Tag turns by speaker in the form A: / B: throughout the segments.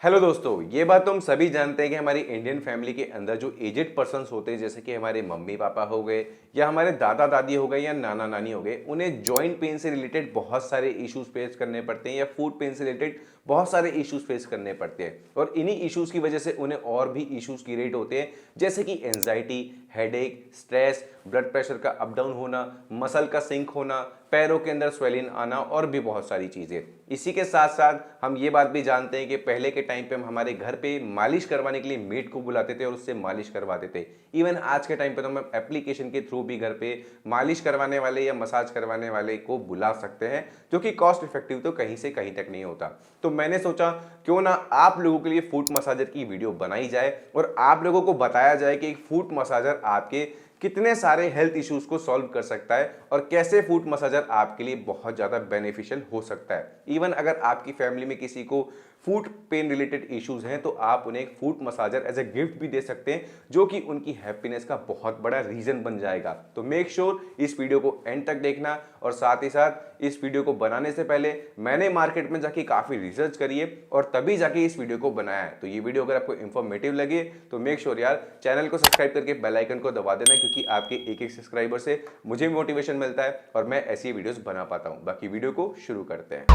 A: Hello दोस्तों, ये बात तो हम सभी जानते हैं कि हमारी इंडियन फैमिली के अंदर जो एजेड पर्सन्स होते हैं, जैसे कि हमारे मम्मी पापा हो गए या हमारे दादा दादी हो गए या नाना नानी हो गए, उन्हें जॉइंट पेन से रिलेटेड बहुत सारे इश्यूज फेस करने पड़ते हैं या फूड पेन से रिलेटेड बहुत सारे इश्यूज फेस करने पड़ते हैं। और इन्हीं इश्यूज की वजह से उन्हें और भी इश्यूज क्रिएट होते हैं, जैसे कि anxiety, headache, stress, blood pressure का अप डाउन होना, मसल का सिंक होना, पैरों के अंदर स्वेलिंग आना और भी बहुत सारी चीज़ें। इसी के साथ साथ हम ये बात भी जानते हैं कि पहले के टाइम पे हम हमारे घर पे मालिश करवाने के लिए मेड को बुलाते थे और उससे मालिश करवाते थे। इवन आज के टाइम पे तो हम एप्लीकेशन के थ्रू भी घर पे मालिश करवाने वाले या मसाज करवाने वाले को बुला सकते हैं, जो कि कॉस्ट इफेक्टिव तो कहीं से कहीं तक नहीं होता। तो मैंने सोचा क्यों ना आप लोगों के लिए फूट मसाजर की वीडियो बनाई जाए और आप लोगों को बताया जाए कि एक फूट मसाजर आपके कितने सारे हेल्थ इश्यूज को सॉल्व कर सकता है और कैसे फूट मसाजर आपके लिए बहुत ज़्यादा बेनिफिशियल हो सकता है। इवन अगर आपकी फैमिली में किसी को फूट पेन रिलेटेड इश्यूज हैं तो आप उन्हें एक फूट मसाजर एज ए गिफ्ट भी दे सकते हैं, जो कि उनकी हैप्पीनेस का बहुत बड़ा रीजन बन जाएगा। तो मेक श्योर इस वीडियो को एंड तक देखना और साथ ही साथ इस वीडियो को बनाने से पहले मैंने मार्केट में जाके काफ़ी रिसर्च करी है और तभी जाके इस वीडियो को बनाया है। तो ये वीडियो अगर आपको इन्फॉर्मेटिव लगे तो मेक श्योर यार चैनल को सब्सक्राइब करके बेल आइकन को दबा देना, क्योंकि आपके एक एक सब्सक्राइबर से मुझे मोटिवेशन मिलता है और मैं ऐसी वीडियोस बना पाता हूं। बाकी वीडियो को शुरू करते हैं।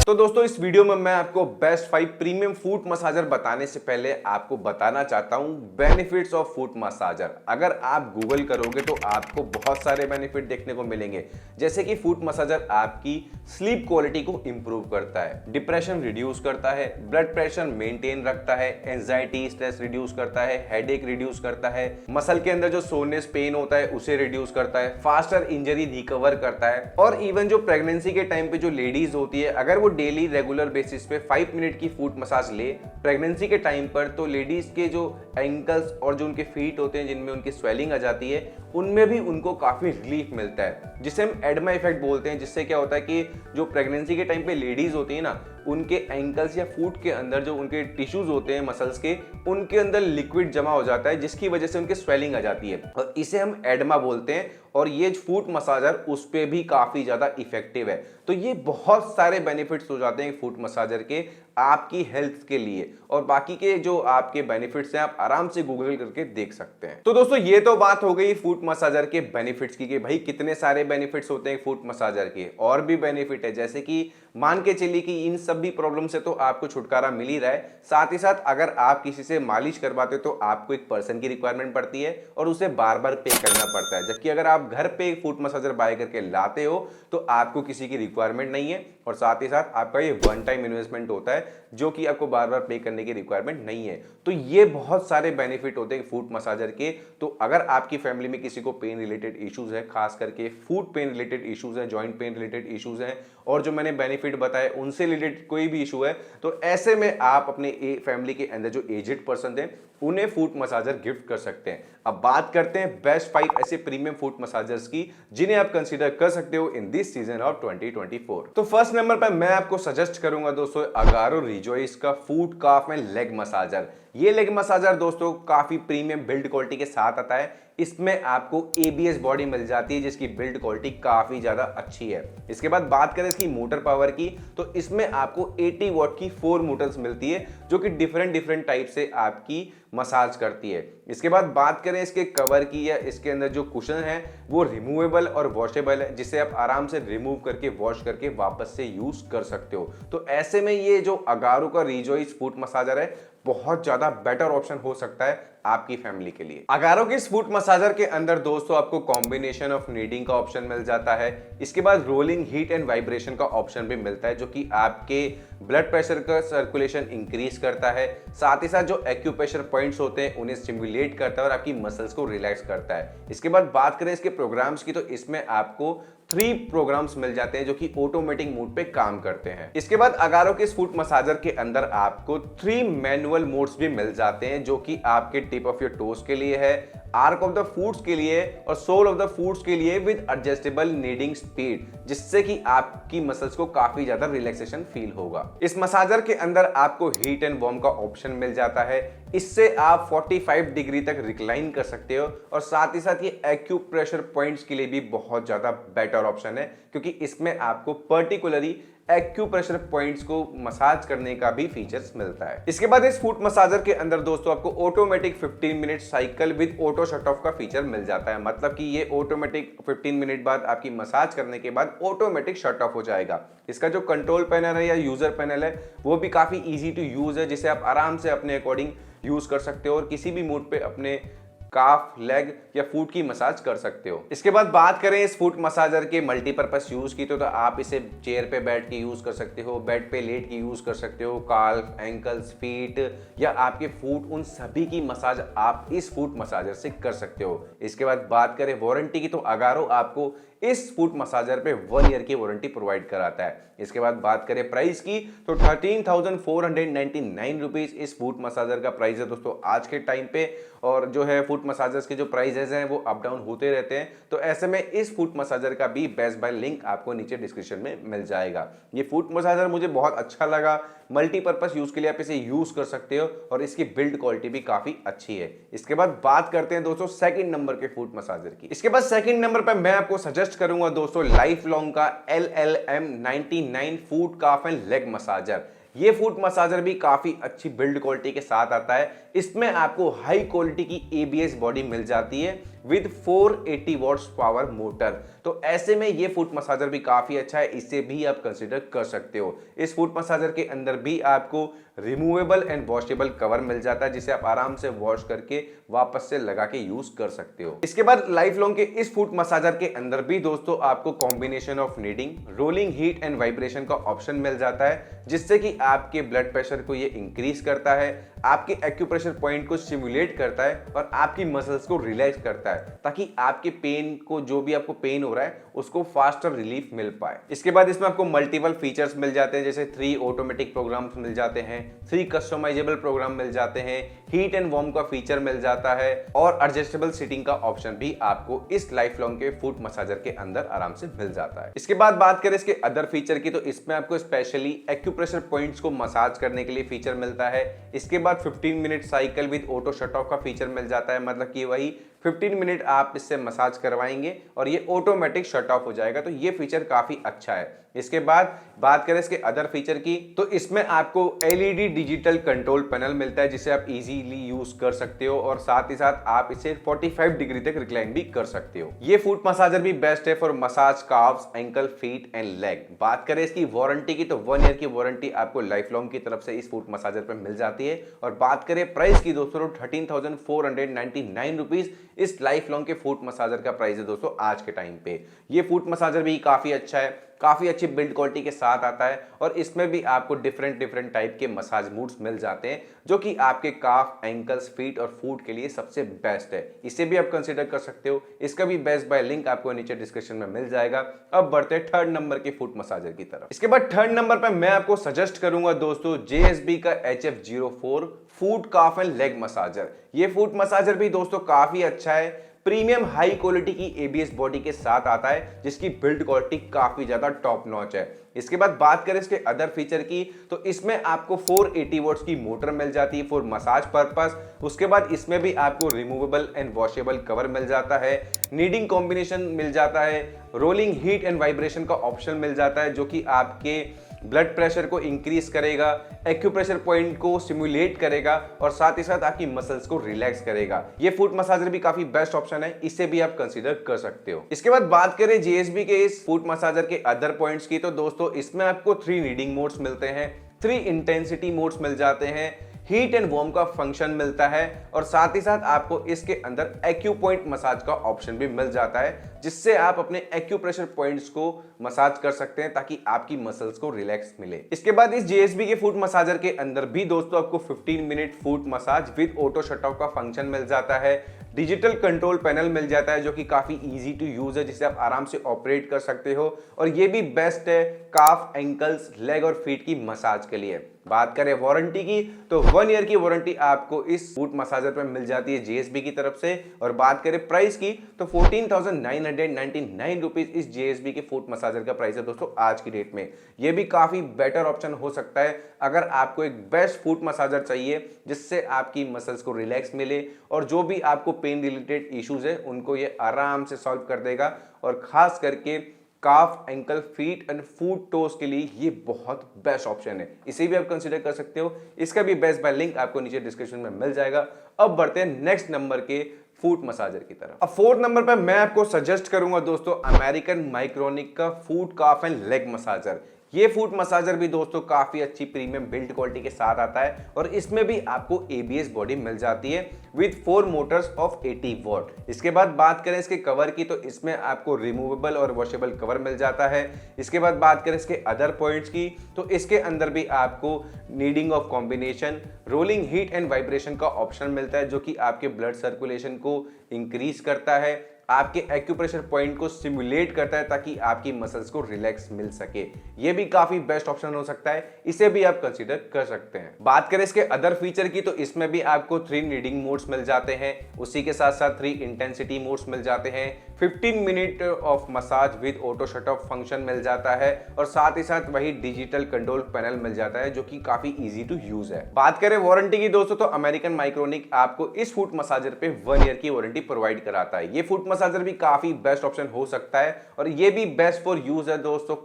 A: तो दोस्तों, इस वीडियो में मैं आपको बेस्ट 5 प्रीमियम फूट मसाजर बताने से पहले आपको बताना चाहता हूं बेनिफिट्स ऑफ फूट मसाजर। अगर आप गूगल करोगे तो आपको बहुत सारे बेनिफिट देखने को मिलेंगे, जैसे कि फूट मसाजर आपकी स्लीप क्वालिटी को इंप्रूव करता है, डिप्रेशन रिड्यूस करता है, ब्लड प्रेशर मेंटेन रखता है, एंजाइटी स्ट्रेस रिड्यूस करता है, हेडेक रिड्यूस करता है, मसल के अंदर जो सोरनेस पेन होता है उसे रिड्यूस करता है, फास्टर इंजरी रिकवर करता है। और इवन जो प्रेगनेंसी के टाइम पे जो लेडीज होती है, अगर वो डेली रेगुलर बेसिस पे 5 मिनट की फूट मसाज ले प्रेगनेंसी के टाइम पर, तो लेडीज के जो एंकल्स और जो उनके फीट होते हैं जिनमें उनकी स्वेलिंग आ जाती है, उनमें भी उनको काफी रिलीफ मिलता है, जिसे हम एडमा इफेक्ट बोलते हैं। जिससे क्या होता है कि जो प्रेगनेंसी के टाइम पे लेडीज होती है ना, उनके एंकल्स या फुट के अंदर जो उनके टिश्यूज होते हैं मसल्स के, उनके अंदर लिक्विड जमा हो जाता है, जिसकी वजह से उनकी स्वेलिंग आ जाती है और इसे हम एडमा बोलते हैं। और ये फूट मसाजर उस पे भी काफी ज्यादा इफेक्टिव है। तो ये बहुत सारे बेनिफिट्स हो जाते हैं फूट मसाजर के आपकी हेल्थ के लिए, और बाकी के जो आपके बेनिफिट्स हैं आप आराम से गूगल करके देख सकते हैं। तो दोस्तों, ये तो बात हो गई फूट मसाजर के बेनिफिट्स की कि भाई कितने सारे बेनिफिट्स होते हैं फूट मसाजर के। और भी बेनिफिट है, जैसे कि मान के चलिए कि इन सभी प्रॉब्लम से तो आपको छुटकारा मिल ही रहा है, साथ ही साथ अगर आप किसी से मालिश करवाते हो तो आपको एक पर्सन की रिक्वायरमेंट पड़ती है और उसे बार बार पे करना पड़ता है। जबकि अगर आप घर पे एक फूट मसाजर बाय करके लाते हो तो आपको किसी की रिक्वायरमेंट नहीं है और साथ ही साथ आपका ये वन टाइम इन्वेस्टमेंट होता है, जो कि आपको बार बार पे करने की रिक्वायरमेंट नहीं है। तो ये बहुत सारे बेनिफिट होते हैं फूट मसाजर के। तो अगर आपकी फैमिली में किसी को पेन रिलेटेड इश्यूज है, खास करके फूट पेन रिलेटेड इश्यूज है, जॉइंट पेन रिलेटेड इश्यूज हैं, और जो मैंने बेनिफिट बताए उनसे रिलेटेड कोई भी इशू है, तो ऐसे में आप अपने फैमिली के अंदर जो एजेड पर्सन हैं उन्हें फूट मसाजर गिफ्ट कर सकते हैं। अब बात करते हैं बेस्ट 5 ऐसे प्रीमियम फूट मसाजर्स की जिन्हें आप कंसीडर कर सकते हो इन दिस सीजन ऑफ 2024। तो फर्स्ट नंबर पर मैं आपको सजेस्ट करूंगा दोस्तों अगारो रिजॉइस का फूट काफ एंड लेग मसाजर। ये लेग मसाजर दोस्तों काफी प्रीमियम बिल्ड क्वालिटी के साथ आता है। इसमें आपको ABS बॉडी मिल जाती है, जिसकी बिल्ड क्वालिटी काफी ज्यादा अच्छी है। इसके बाद बात करें इसकी मोटर पावर की, तो इसमें आपको 80 वॉट की 4 मोटर्स मिलती है, जो कि डिफरेंट टाइप से आपकी मसाज करती है। इसके बाद बात करें इसके कवर की, या इसके अंदर जो कुशन है वो रिमूवेबल और वॉशेबल है, जिसे आप आराम से रिमूव करके वॉश करके वापस से यूज कर सकते हो। तो ऐसे में ये जो अगारो का रिजॉइस फूट मसाजर है बहुत ज्यादा बेटर ऑप्शन हो सकता है आपकी फैमिली के लिए। अगारो के इस फूट मसाजर के अंदर दोस्तों आपको कॉम्बिनेशन ऑफ नीडिंग का ऑप्शन मिल जाता है। इसके बाद रोलिंग हीट एंड वाइब्रेशन का ऑप्शन भी मिलता है, जो कि आपके ब्लड प्रेशर का सर्कुलेशन इंक्रीज करता है। साथ ही साथ जो एक्यूप्रेशर पॉइंट्स होते हैं उन्हें स्टिमुलेट करता है और आपकी मसल्स को रिलैक्स करता है। इसके बाद बात करें इसके प्रोग्राम्स की, तो इसमें आपको 3 प्रोग्राम्स मिल जाते हैं जो कि ऑटोमेटिक मोड पे काम करते हैं। इसके बाद अगारो के इस फूट मसाजर के अंदर आपको 3 मैनुअल मोड्स भी मिल जाते हैं, जो कि आपके टिप ऑफ योर टोज के लिए है, आर्क ऑफ द फूट्स के लिए और सोल ऑफ द फूट्स के लिए विद एडजस्टेबल नीडिंग स्पीड, जिससे कि आपकी मसल्स को काफी ज्यादा रिलैक्सेशन फील होगा। इस मसाजर के अंदर आपको हीट एंड वार्म का ऑप्शन मिल जाता है। इससे आप 45 डिग्री तक रिक्लाइन कर सकते हो और साथ ही साथ ये एक्यूप्रेशर पॉइंट्स के लिए भी बहुत ज्यादा बेटर ऑप्शन है, क्योंकि इसमें आपको पर्टिकुलरली एक्यूप्रेशर पॉइंट्स को मसाज करने का भी फीचर्स मिलता है। इसके बाद इस फुट मसाजर के अंदर दोस्तों आपको automatic 15 minute cycle with auto shut of का फीचर मिल जाता है। मतलब कि ये ऑटोमेटिक 15 मिनट बाद आपकी मसाज करने के बाद ऑटोमेटिक शट ऑफ हो जाएगा। इसका जो कंट्रोल पैनल है या यूजर पैनल है वो भी काफी इजी टू यूज है, जिसे आप आराम से अपने अकॉर्डिंग यूज कर सकते हो और किसी भी मूड पे अपने काफ, लेग या फुट की मसाज कर सकते हो। इसके बाद बात करें इस फुट मसाजर के मल्टीपर्पज यूज की, तो आप इसे चेयर पे बैठ के यूज कर सकते हो, बेड पे लेट के यूज कर सकते हो, काल्फ, एंकल्स, फीट या आपके फुट, उन सभी की मसाज आप इस फुट मसाजर से कर सकते हो। इसके बाद बात करें वारंटी की, तो अगारो आपको इस फुट मसाजर पे 1 ईयर की वारंटी प्रोवाइड कराता है। इसके बाद बात करें प्राइस की, तो 13,499 रुपीज इस फुट मसाजर का प्राइस है दोस्तों आज के टाइम पे। और जो है फुट मसाजर्स के जो प्राइसेस हैं वो अप डाउन होते रहते हैं, तो ऐसे में इस फुट मसाजर का भी बेस्ट बाय लिंक आपको नीचे डिस्क्रिप्शन में मिल जाएगा। ये फुट मसाजर मुझे बहुत अच्छा लगा, मल्टीपर्पज यूज के लिए आप इसे यूज कर सकते हो और इसकी बिल्ड क्वालिटी भी काफी अच्छी है। इसके बाद बात करते हैं दोस्तों सेकंड नंबर के फुट मसाजर की। इसके बाद सेकंड नंबर पर मैं आपको सजेस्ट करूंगा दोस्तों लाइफ लॉन्ग का LLM99 foot calf and leg massager. ये फुट मसाजर भी काफी अच्छी बिल्ड क्वालिटी के साथ आता है। इसमें आपको हाई क्वालिटी की ABS बॉडी मिल जाती है विद 480 वॉट्स पावर मोटर। तो ऐसे में ये फुट मसाजर भी काफी अच्छा है, इसे भी आप कंसीडर कर सकते हो। इस फुट मसाजर के अंदर भी आपको रिमूवेबल एंड वॉशेबल कवर मिल जाता है, जिसे आप आराम से वॉश करके वापस से लगा के यूज कर सकते हो। इसके बाद लाइफ लॉन्ग के इस फुट मसाजर के अंदर भी दोस्तों आपको combination of kneading, rolling, heat and vibration का ऑप्शन मिल जाता है, जिससे कि आपके ब्लड प्रेशर को ये इंक्रीज करता है, आपके एक्यूप्रेशर पॉइंट को स्टिमुलेट करता है और आपकी मसल्स को रिलैक्स करता है, ताकि आपके पेन को, जो भी आपको पेन हो रहा है, उसको फास्टर रिलीफ मिल पाए। इसके बाद इसमें आपको मल्टीपल फीचर्स मिल जाते हैं, जैसे 3 ऑटोमेटिक प्रोग्राम्स मिल जाते हैं, 3 कस्टमाइजेबल प्रोग्राम मिल जाते हैं, हीट एंड वार्म का फीचर मिल जाता है और एडजस्टेबल सीटिंग का ऑप्शन भी आपको इस लाइफ लॉन्ग के फुट मसाजर के अंदर आराम से मिल जाता है। इसके बाद बात करें इसके अदर फीचर की, तो इसमें आपको स्पेशली एक्यूप्रेशर पॉइंट्स को मसाज करने के लिए फीचर मिलता है। इसके बाद 15 minute cycle with auto shut of का फीचर मिल जाता है, मतलब कि वही 15 मिनट आप इससे मसाज करवाएंगे और ये ऑटोमेटिक शट ऑफ हो जाएगा। तो ये फीचर काफी अच्छा है। इसके बाद बात करें इसके अदर फीचर की, तो इसमें आपको LED डिजिटल कंट्रोल पैनल मिलता है, जिसे आप इजीली यूज कर सकते हो और साथ ही साथ आप इसे 45 डिग्री तक रिक्लाइन भी कर सकते हो। ये फुट मसाजर भी बेस्ट है for massage carbs, ankle, feet and leg. बात करें इसकी वारंटी की, तो 1 ईयर की वारंटी आपको लाइफ लॉन्ग की तरफ से इस फुट मसाजर पर मिल जाती है। और बात करें प्राइस की दोस्तों, 13,499 रुपीज इस लाइफ लॉन्ग के फुट मसाजर का प्राइस है दोस्तों आज के टाइम पे। ये फुट मसाजर भी काफी अच्छा है, काफी अच्छी बिल्ड क्वालिटी के साथ आता है और इसमें भी आपको डिफरेंट टाइप के मसाज मूड्स मिल जाते हैं, जो कि आपके काफ, एंकल्स, फीट और फुट के लिए सबसे बेस्ट है। इसे भी आप कंसीडर कर सकते हो। इसका भी बेस्ट बाय लिंक आपको नीचे डिस्क्रिप्शन में मिल जाएगा। अब बढ़ते हैं थर्ड नंबर के फुट मसाजर की तरफ। इसके बाद थर्ड नंबर पर मैं आपको सजेस्ट करूंगा दोस्तों JSB का HF04 foot calf and leg massager. ये फुट मसाजर भी दोस्तों काफी अच्छा है, प्रीमियम हाई क्वालिटी की ABS बॉडी के साथ आता है, जिसकी बिल्ड क्वालिटी काफी ज्यादा टॉप नॉच है। इसके बाद बात करें इसके अदर फीचर की, तो इसमें आपको 480 वॉट्स की मोटर मिल जाती है फॉर मसाज पर्पस। उसके बाद इसमें भी आपको रिमूवेबल एंड वॉशेबल कवर मिल जाता है, नीडिंग कॉम्बिनेशन मिल जाता है, रोलिंग, हीट एंड वाइब्रेशन का ऑप्शन मिल जाता है, जो कि आपके ब्लड प्रेशर को इंक्रीज करेगा, एक्यूप्रेशर पॉइंट को स्टिमुलेट करेगा और साथ ही साथ आपकी मसल्स को रिलैक्स करेगा। ये फुट मसाजर भी काफी बेस्ट ऑप्शन है, इसे भी आप कंसीडर कर सकते हो। इसके बाद बात करें JSB के इस फुट मसाजर के अदर पॉइंट्स की, तो दोस्तों इसमें आपको 3 नीडिंग मोड्स मिलते हैं, 3 इंटेंसिटी मोड्स मिल जाते हैं, हीट एंड वार्म का फंक्शन मिलता है और साथ ही साथ आपको इसके अंदर एक्यू पॉइंट मसाज का ऑप्शन भी मिल जाता है, जिससे आप अपने एक्यूप्रेशर पॉइंट्स को मसाज कर सकते हैं ताकि आपकी मसल्स को रिलैक्स मिले। इसके बाद इस JSB के फुट मसाजर के अंदर भी दोस्तों आपको 15 minute foot massage with auto shut of का फंक्शन मिल जाता है, डिजिटल कंट्रोल पैनल मिल जाता है, जो कि काफी इजी टू यूज है, जिसे आप आराम से ऑपरेट कर सकते हो और ये भी बेस्ट है काफ, एंकल्स, लेग और फीट की मसाज के लिए। बात करें वारंटी की तो 1 ईयर की वारंटी आपको इस फुट मसाजर पे मिल जाती है जेएसबी की तरफ से। और बात करें प्राइस की तो 14,999 रुपीज इस जेएसबी के फुट मसाजर का प्राइस है दोस्तों आज की डेट में। ये भी काफी बेटर ऑप्शन हो सकता है अगर आपको एक बेस्ट फुट मसाजर चाहिए जिससे आपकी मसल्स को रिलैक्स मिले और जो भी आपको पेन रिलेटेड इश्यूज है उनको ये आराम से सॉल्व कर देगा। और खास करके calf, ankle, feet and foot toes के लिए ये बहुत बेस्ट ऑप्शन है, इसे भी आप कंसीडर कर सकते हो। इसका भी बेस्ट बाय लिंक आपको नीचे डिस्क्रिप्शन में मिल जाएगा। अब बढ़ते हैं नेक्स्ट नंबर के फुट मसाजर की तरफ। अब फोर्थ नंबर पर मैं आपको सजेस्ट करूंगा दोस्तों अमेरिकन माइक्रोनिक का foot, calf and leg massager. ये फुट मसाजर भी दोस्तों काफी अच्छी प्रीमियम बिल्ड क्वालिटी के साथ आता है और इसमें भी आपको एबीएस बॉडी मिल जाती है विद 4 मोटर्स ऑफ 80 वॉट। इसके बाद बात करें इसके कवर की तो इसमें आपको रिमूवेबल और वॉशेबल कवर मिल जाता है। इसके बाद बात करें इसके अदर पॉइंट्स की तो इसके अंदर भी आपको kneading of combination, rolling heat and vibration का ऑप्शन मिलता है जो कि आपके ब्लड सर्कुलेशन को इंक्रीज करता है, आपके एक्यूप्रेशर पॉइंट को सिमुलेट करता है ताकि आपकी मसल्स को रिलैक्स मिल सके। ये भी काफी बेस्ट ऑप्शन हो सकता है, इसे भी आप कंसीडर कर सकते हैं। बात करें इसके अदर फीचर की तो इसमें भी आपको 3 नीडिंग मोड्स मिल जाते हैं, उसी के साथ साथ 3 इंटेंसिटी मोड्स मिल जाते हैं, 15 minute of massage with auto shut off function मिल जाता है और साथ ही साथ वही डिजिटल कंट्रोल पैनल मिल जाता है जो कि काफी इजी टू यूज है। बात करें वारंटी की दोस्तों तो अमेरिकन माइक्रोनिक आपको इस फुट मसाजर पे 1 ईयर की वारंटी प्रोवाइड कराता है। ये फुट मसाजर भी काफी बेस्ट ऑप्शन हो सकता है और ये भी बेस्ट फॉर यूज है दोस्तों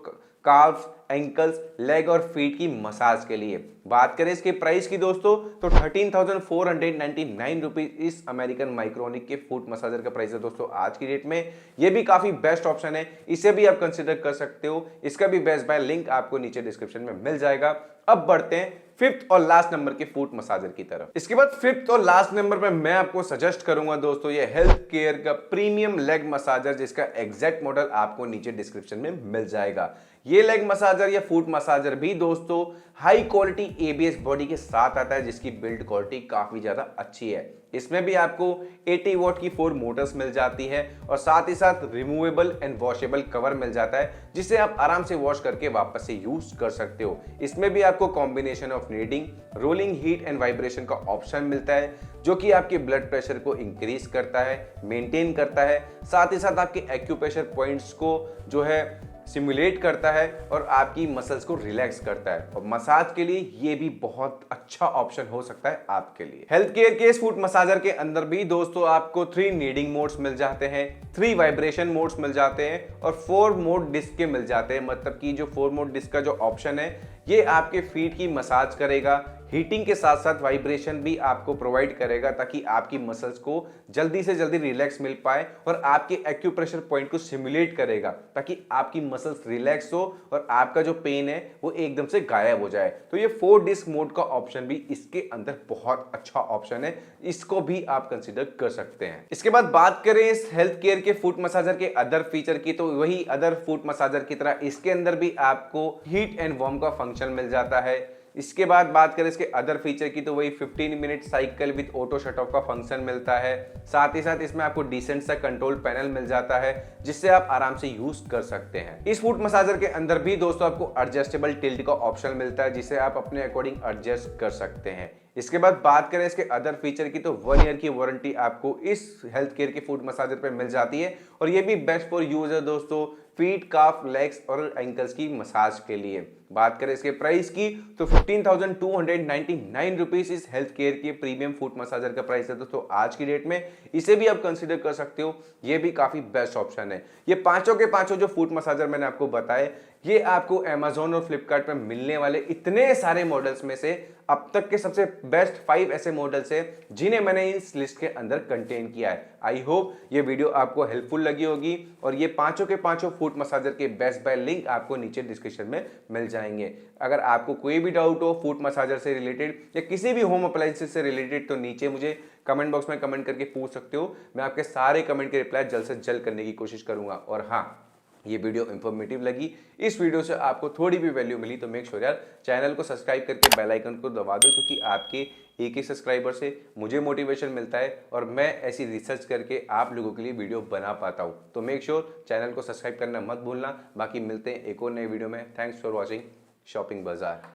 A: काल्व्स, एंकल्स, लेग और फीट की मसाज के लिए। बात करें इसके प्राइस की दोस्तों तो 13,499 रुपीज इस अमेरिकन माइक्रोनिक के फुट मसाजर का प्राइस है दोस्तों आज की डेट में। ये भी काफी बेस्ट ऑप्शन है, इसे भी आप कंसीडर कर सकते हो। इसका भी बेस्ट बाय लिंक आपको नीचे डिस्क्रिप्शन में मिल जाएगा। अब बढ़ते हैं फिफ्थ और लास्ट नंबर के फुट मसाजर की तरफ। इसके बाद फिफ्थ और लास्ट नंबर पे मैं आपको सजेस्ट करूंगा दोस्तों ये हेल्थ केयर का प्रीमियम लेग मसाजर जिसका एग्जैक्ट मॉडल आपको नीचे डिस्क्रिप्शन में मिल जाएगा। ये लेग मसाजर या फुट मसाजर भी दोस्तों हाई क्वालिटी एबीएस बॉडी के साथ आता है जिसकी बिल्ड क्वालिटी काफी ज्यादा अच्छी है। इसमें भी आपको 80 वॉट की 4 मोटर्स मिल जाती है और साथ ही साथ रिमूवेबल एंड वॉशेबल कवर मिल जाता है जिसे आप आराम से वॉश करके वापस से यूज कर सकते हो। इसमें भी आपको combination of kneading, rolling heat and vibration का ऑप्शन मिलता है जो कि आपके ब्लड प्रेशर को इंक्रीज करता है, मेंटेन करता है, साथ ही साथ आपके एक्यूप्रेशर पॉइंट्स को जो है सिमुलेट करता है और आपकी मसल्स को रिलैक्स करता है। और मसाज के लिए ये भी बहुत अच्छा ऑप्शन हो सकता है आपके लिए। हेल्थ केयर के इस फुट मसाजर के अंदर भी दोस्तों आपको 3 नीडिंग मोड्स मिल जाते हैं, 3 वाइब्रेशन मोड्स मिल जाते हैं और 4 मोड डिस्क के मिल जाते हैं। मतलब कि जो 4 मोड डिस्क का जो ऑप्शन है ये आपके फीट की मसाज करेगा, हीटिंग के साथ साथ वाइब्रेशन भी आपको प्रोवाइड करेगा ताकि आपकी मसल्स को जल्दी से जल्दी रिलैक्स मिल पाए और आपके एक्यूप्रेशर पॉइंट को सिमुलेट करेगा ताकि आपकी मसल्स रिलैक्स हो और आपका जो पेन है वो एकदम से गायब हो जाए। तो ये 4 डिस्क मोड का ऑप्शन भी इसके अंदर बहुत अच्छा ऑप्शन है, इसको भी आप कंसीडर कर सकते हैं। इसके बाद बात करें इस हेल्थ केयर के फुट मसाजर के अदर फीचर की तो वही अदर फुट मसाजर की तरह इसके अंदर भी आपको हीट एंड वार्म का फंक्शन मिल जाता है। इसके बाद बात करें इसके अदर फीचर की तो वही 15 minute cycle with auto shut of का फंक्शन मिलता है। साथ ही साथ इसमें आपको डिसेंट सा कंट्रोल पैनल मिल जाता है जिससे आप आराम से यूज कर सकते हैं। इस फुट मसाजर के अंदर भी दोस्तों आपको एडजस्टेबल टिल्ट का ऑप्शन मिलता है जिसे आप अपने अकॉर्डिंग एडजस्ट कर सकते हैं। इसके बाद बात करें इसके अदर फीचर की तो 1 ईयर की वारंटी आपको इस हेल्थ केयर के फुट मसाजर पे मिल जाती है और ये भी बेस्ट फॉर यूज है दोस्तों फीट, काफ, लेग्स और एंकल्स की मसाज के लिए। बात करें इसके प्राइस की तो 15,299 रुपीज इस हेल्थ केयर के प्रीमियम फुट मसाजर का प्राइस है दोस्तों आज की डेट में। इसे भी आप कंसीडर कर सकते हो, ये भी काफी बेस्ट ऑप्शन है। ये पांचों के पांचों जो फुट मसाजर मैंने आपको बताए ये आपको Amazon और Flipkart पर मिलने वाले इतने सारे मॉडल्स में से अब तक के सबसे बेस्ट 5 ऐसे मॉडल्स हैं जिन्हें मैंने इस लिस्ट के अंदर कंटेन किया है। आई होप ये वीडियो आपको हेल्पफुल लगी होगी और ये पांचों के पांचों फुट मसाजर के बेस्ट बाय लिंक आपको नीचे डिस्क्रिप्शन में मिल जाएंगे। अगर आपको कोई भी डाउट हो फुट मसाजर से रिलेटेड या किसी भी होम अप्लायंसेस से रिलेटेड तो नीचे मुझे कमेंट बॉक्स में कमेंट करके पूछ सकते हो। मैं आपके सारे कमेंट के रिप्लाई जल्द से जल्द करने की कोशिश करूंगा। और हाँ, ये वीडियो इंफॉर्मेटिव लगी, इस वीडियो से आपको थोड़ी भी वैल्यू मिली तो मेक श्योर यार चैनल को सब्सक्राइब करके बेल आइकन को दबा दो क्योंकि आपके एक ही सब्सक्राइबर से मुझे मोटिवेशन मिलता है और मैं ऐसी रिसर्च करके आप लोगों के लिए वीडियो बना पाता हूँ। तो मेक श्योर चैनल को सब्सक्राइब करना मत भूलना। बाकी मिलते हैं एक और नए वीडियो में। थैंक्स फॉर वॉचिंग शॉपिंग बाजार।